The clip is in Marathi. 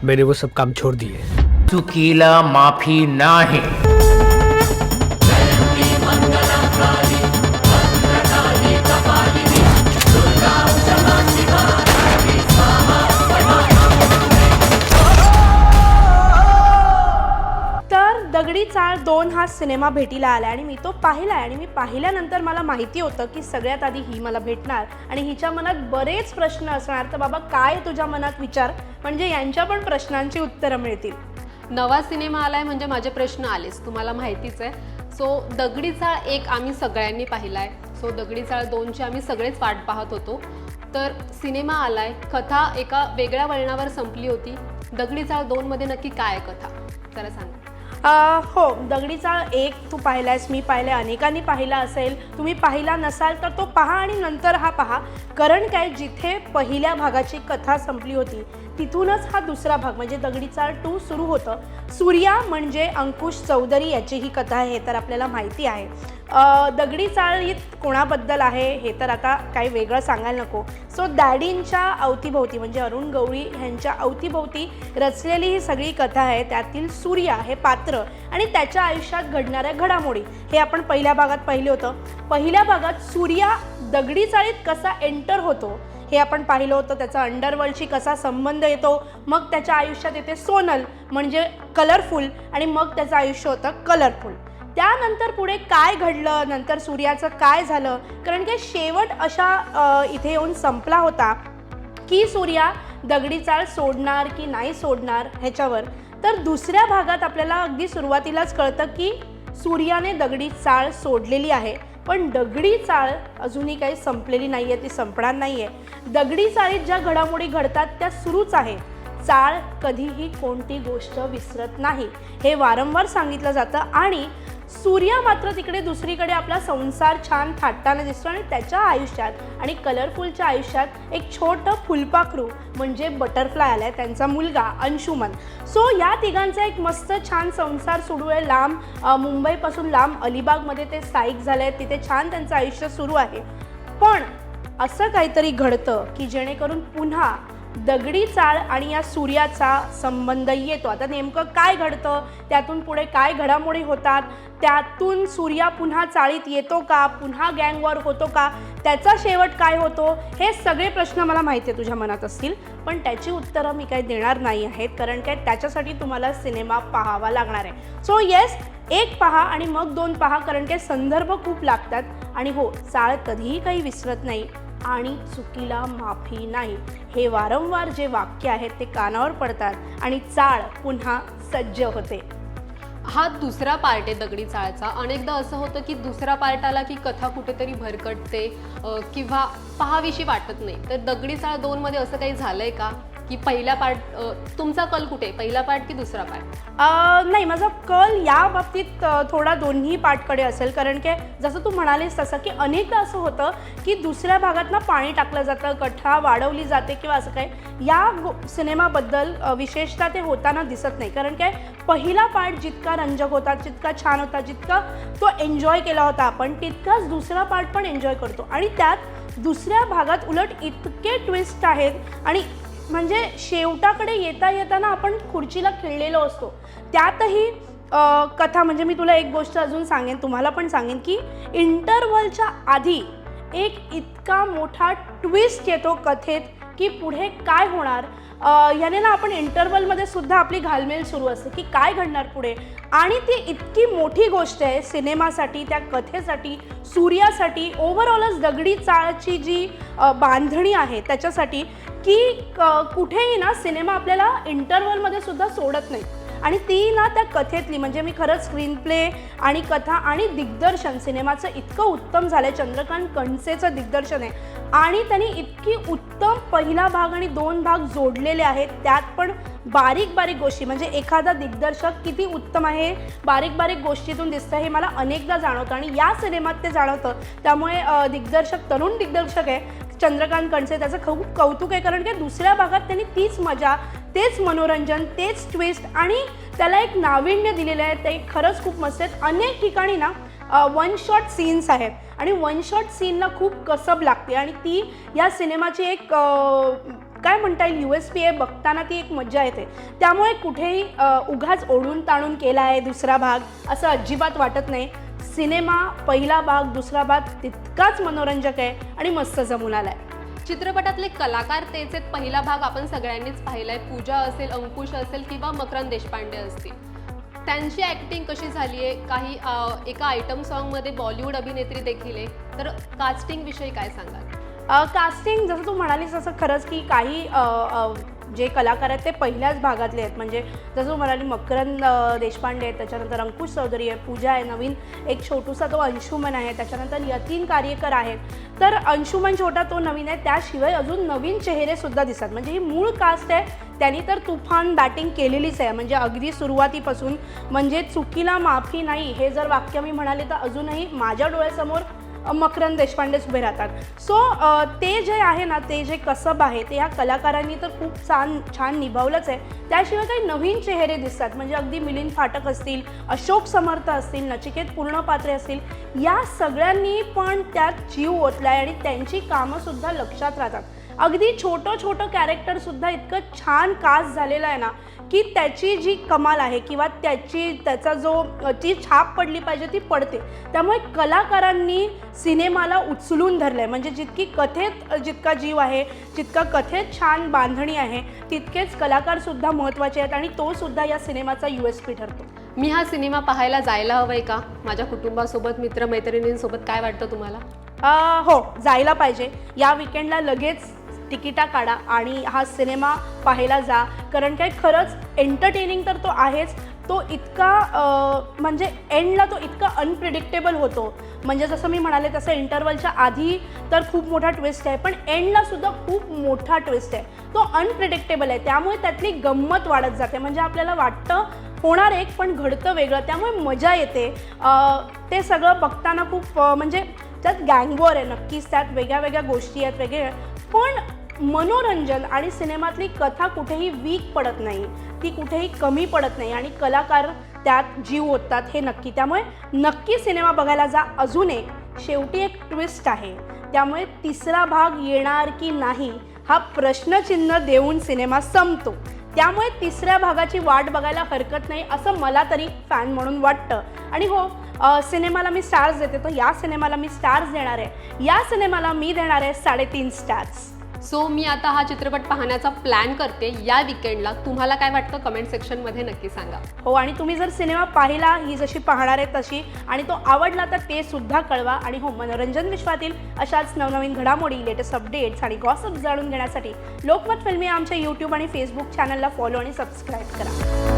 मैंने वो सब काम छोड़ दिए। चुकीला माफी नाही। दगडी चाळ 2 हा सिनेमा भेटीला आला आणि मी तो पाहिला आणि मी पाहिल्यानंतर मला माहिती होतं की सगळ्यात आधी ही मला भेटणार आणि हिच्या मनात बरेच प्रश्न असणार, तर बाबा काय तुझ्या मनात विचार, म्हणजे यांच्या पण प्रश्नांची उत्तरं मिळतील। नवा सिनेमा आलाय म्हणजे माझे प्रश्न आलेच, तुम्हाला माहितीच आहे। सो दगडी चाळ 1 आम्ही सगळ्यांनी पाहिलाय, सो दगडी चाळ 2 ची आम्ही सगळेच वाट पाहत होतो। तर सिनेमा आलाय, कथा एका वेगळ्या वळणावर संपली होती। दगडी चाळ 2 मध्ये नक्की काय कथा जरा सांगा। हो, दगडी चाळ 1 तू पाहिलायस, मी पाहिलाय, अनेकांनी पाहिला असेल, तुम्ही पाहिला नसाल तर तो पहा आणि नंतर हा पहा। कारण काय, जिथे पहिल्या भागाची कथा संपली होती तिथूनच हा दुसरा भाग म्हणजे दगडी चाळ 2 सुरू होतं। सूर्या म्हणजे अंकुश चौधरी याची ही कथा आहे हे तर आपल्याला माहिती आहे। दगडी चाळ ही कोणाबद्दल आहे हे तर आता काही वेगळं सांगायला नको। सो डॅडींच्या अवतीभोवती म्हणजे अरुण गवळी यांच्या अवतीभोवती रचलेली ही सगळी कथा आहे। त्यातील सूर्या हे पात्र आणि त्याच्या आयुष्यात घडणाऱ्या घडामोडी हे आपण पहिल्या भागात पाहिले होतं। पहिल्या भागात सूर्या दगडी चाळीत कसा एंटर होतो हे आपण पाहिलं होतं, त्याचा अंडरवर्ल्डशी कसा संबंध येतो, मग त्याच्या आयुष्यात येते सोनल म्हणजे कलरफुल आणि मग त्याचं आयुष्य होतं कलरफुल। त्यानंतर पुढे काय घडलं, नंतर सूर्याचं काय झालं, कारण की शेवट अशा इथे येऊन संपला होता की सूर्या दगडी चाळ सोडणार की नाही सोडणार ह्याच्यावर। तर दुसऱ्या भागात आपल्याला अगदी सुरुवातीलाच कळतं की सूर्याने दगडी चाळ सोडलेली आहे, पण दगडी चाळ अजूनही काही संपलेली नाही आहे, ती संपणार नाही आहे। दगडी चाळीत ज्या घडामोडी घडतात त्या सुरूच आहे। चाळ कधीही कोणती गोष्ट विसरत नाही हे वारंवार सांगितलं जातं आणि सूर्या मात्र तिकडे दुसरीकडे आपला संसार छान थाटताना दिसतो आणि त्याच्या आयुष्यात आणि कलरफुलच्या आयुष्यात एक छोटं फुलपाखरू म्हणजे बटरफ्लाय आलाय, त्यांचा मुलगा अंशुमन। सो या तिघांचा एक मस्त छान संसार सुरू आहे लांब मुंबईपासून लांब अलिबागमध्ये ते स्थायिक झाले आहेत, तिथे छान त्यांचं आयुष्य सुरू आहे। पण असं काहीतरी घडतं की जेणेकरून पुन्हा दगडी चाळ आणि या सूर्याचा संबंध येतो। आता नेमकं काय घडतं, त्यातून पुढे काय घडामोडी होतात, त्यातून सूर्या पुन्हा चाळीत येतो का, पुन्हा गँग वॉर होतो का, त्याचा शेवट काय होतो, हे सगळे प्रश्न मला माहिती आहे तुझ्या मनात असतील, पण त्याची उत्तरं मी काही देणार नाही आहेत, कारण काय त्याच्यासाठी तुम्हाला सिनेमा पाहावा लागणार आहे। सो येस, 1 पहा आणि मग 2 पहा, कारण काय संदर्भ खूप लागतात। आणि हो, चाळ कधीही काही विसरत नाही आणि चुकीला माफी नाही हे वारंवार जे वाक्य आहेत ते कानावर पडतात आणि चाळ पुन्हा सज्ज होते। हा दुसरा पार्ट आहे दगडी चाळचा। अनेकदा असं होतं की दुसरा पार्ट आला की कथा कुठेतरी भरकटते किंवा पहाविशी वाटत नाही। तर दगडी चाळ 2 मध्ये असं काही झालंय का की पहिला पार्ट, तुमचा कल कुठे, पहिला पार्ट की दुसरा पार्ट? नाही, माझा कल या बाबतीत थोडा दोन्ही पार्टकडे असेल, कारण की जसं तू म्हणालीस तसं की अनेकदा असं होतं की दुसऱ्या भागात ना पाणी टाकलं जातं, कथा वाढवली जाते किंवा असं काय। या सिनेमाबद्दल विशेषतः ते होताना दिसत नाही, कारण काय पहिला पार्ट जितका रंजक होता, जितका छान होता, जितका तो एन्जॉय केला होता आपण, तितकाच दुसरा पार्ट पण एन्जॉय करतो। आणि त्यात दुसऱ्या भागात उलट इतके ट्विस्ट आहेत आणि म्हणजे शेवटाकडे येता येताना आपण खुर्चीला खिळलेलो असतो। त्यातही कथा म्हणजे मी तुला एक गोष्ट अजून सांगेन, तुम्हाला पण सांगेन की इंटरव्हलच्या आधी एक इतका मोठा ट्विस्ट येतो कथेत की पुढे काय होणार, याने ना आपण इंटरव्हलमध्ये सुद्धा आपली घालमेल सुरू असते की काय घडणार पुढे। आणि ती इतकी मोठी गोष्ट आहे सिनेमासाठी, त्या कथेसाठी, सूर्यासाठी, ओव्हरऑलच दगडी चाळची जी बांधणी आहे त्याच्यासाठी की कुठेही ना सिनेमा आपल्याला इंटरव्हलमध्ये सुद्धा सोडत नाही। आणि ती ना त्या कथेतली म्हणजे मी खरंच स्क्रीन प्ले आणि कथा आणि दिग्दर्शन सिनेमाचं इतकं उत्तम झालं आहे, चंद्रकांत कणसेचं दिग्दर्शन आहे आणि त्यांनी इतकी उत्तम पहिला भाग आणि 2 भाग जोडलेले आहेत। त्यात पण बारीक बारीक गोष्टी म्हणजे एखादा दिग्दर्शक किती उत्तम आहे बारीक बारीक गोष्टीतून दिसतं हे मला अनेकदा जाणवतं आणि या सिनेमात ते जाणवतं। त्यामुळे दिग्दर्शक तरुण दिग्दर्शक आहे चंद्रकांत कणसे, त्याचं खूप कौतुक आहे, कारण की दुसऱ्या भागात त्यांनी तीच मजा, तेच मनोरंजन, तेच ट्विस्ट आणि त्याला एक नाविन्य दिलेलं आहे, ते खरंच खूप मस्त आहेत। अनेक ठिकाणी ना वन शॉट सीन्स आहेत आणि वन शॉट सीनला खूप कसब लागते आणि ती या सिनेमाची एक काय म्हणता येईल USP आहे, बघताना ती एक मज्जा येते. त्यामुळे कुठेही उगाच ओढून ताणून केला आहे दुसरा भाग असं अजिबात वाटत नाही. सिनेमा पहिला भाग दुसरा भाग तितकाच मनोरंजक आहे आणि मस्त जमून आला आहे. चित्रपटातले कलाकार तेच आहेत. पहिला भाग आपण सगळ्यांनीच पाहिलाय. पूजा असेल, अंकुश असेल किंवा मकरंद देशपांडे असतील, त्यांची ॲक्टिंग कशी झाली आहे. काही एका आयटम सॉन्गमध्ये बॉलिवूड अभिनेत्री देखील आहे. तर कास्टिंगविषयी काय सांगाल? कास्टिंग जसं तू म्हणालीस तसं खरंच की काही जे कलाकार आहेत ते पहिल्याच भागातले आहेत. म्हणजे जसं तू म्हणाली मकरंद देशपांडे आहेत, त्याच्यानंतर अंकुश चौधरी आहे, पूजा आहे, नवीन एक छोटूसा तो अंशुमन आहे, त्याच्यानंतर यतीन कार्यकर आहेत. तर अंशुमन छोटा तो नवीन आहे. त्याशिवाय अजून नवीन चेहरेसुद्धा दिसतात. म्हणजे ही मूळ कास्ट आहे त्यांनी तर तुफान बॅटिंग केलेलीच आहे. म्हणजे अगदी सुरुवातीपासून म्हणजे चुकीला माफी नाही हे जर वाक्य मी म्हणाले तर अजूनही माझ्या डोळ्यासमोर मकरंद देशपांडेच उभे राहतात. सो ते जे आहे ना, ते जे कसब आहे ते ह्या कलाकारांनी तर खूप छान निभावलंच आहे. त्याशिवाय काही नवीन चेहरे दिसतात. म्हणजे अगदी मिलिंद फाटक असतील, अशोक समर्थ असतील, नचिकेत पूर्णपात्रे असतील, या सगळ्यांनी पण त्यात जीव ओतला आहे आणि त्यांची कामंसुद्धा लक्षात राहतात. अगदी छोटं कॅरेक्टरसुद्धा इतकं छान कास्ट झालेलं आहे ना की त्याची जी कमाल आहे किंवा त्याचा जो ती छाप पडली पाहिजे ती पडते. त्यामुळे कलाकारांनी सिनेमाला उचलून धरलं आहे. म्हणजे जितकी कथेत जितका जीव आहे, जितका कथेत छान बांधणी आहे, तितकेच कलाकारसुद्धा महत्त्वाचे आहेत आणि तोसुद्धा या सिनेमाचा USP ठरतो. मी हा सिनेमा पाहायला जायला हवंय का? माझ्या कुटुंबासोबत, मित्रमैत्रिणींसोबत, काय वाटतं तुम्हाला? हो, जायला पाहिजे. या विकेंडला लगेच तिकिटा काढा आणि हा सिनेमा पाहायला जा. कारण काय खरंच एंटरटेनिंग तर तो आहेच. तो इतका म्हणजे एंडला तो इतका अनप्रिडिक्टेबल होतो. म्हणजे जसं मी म्हणाले तसं इंटरवलच्या आधी तर खूप मोठा ट्विस्ट आहे, पण एंडला सुद्धा खूप मोठा ट्विस्ट आहे. तो अनप्रिडिक्टेबल आहे. त्यामुळे त्यातली गंमत वाढत जाते. म्हणजे आपल्याला वाटतं होणार एक पण घडतं वेगळं. त्यामुळे मजा येते. ते सगळं बघताना खूप म्हणजे त्यात गँगवॉर आहे नक्कीच, त्यात वेगळ्या गोष्टी आहेत वेगळ्या, पण मनोरंजन आणि सिनेमातली कथा कुठेही वीक पडत नाही, ती कुठेही कमी पडत नाही आणि कलाकार त्यात जीव ओततात हे नक्की. त्यामुळे नक्की सिनेमा बघायला जा. अजून एक शेवटी एक ट्विस्ट आहे. त्यामुळे तिसरा भाग येणार की नाही हा प्रश्नचिन्ह देऊन सिनेमा संपतो. त्यामुळे तिसऱ्या भागाची वाट बघायला हरकत नाही असं मला तरी फॅन म्हणून वाटतं. आणि हो, सिनेमाला मी स्टार्स देते, तर या सिनेमाला मी स्टार्स देणार आहे. या सिनेमाला मी देणार आहे 3.5 स्टार्स. सो मी आता हा चित्रपट पाहण्याचा प्लॅन करते या विकेंडला. तुम्हाला काय वाटतं कमेंट सेक्शनमध्ये नक्की सांगा. हो, आणि तुम्ही जर सिनेमा पाहिला ही जशी पाहणार आहे तशी आणि तो आवडला तर ते सुद्धा कळवा. आणि हो, मनोरंजन विश्वातील अशाच नवनवीन घडामोडी, लेटेस्ट अपडेट्स आणि गॉसिप जाणून घेण्यासाठी लोकमत फिल्मी आमच्या YouTube आणि Facebook चॅनलला फॉलो आणि सबस्क्राईब करा.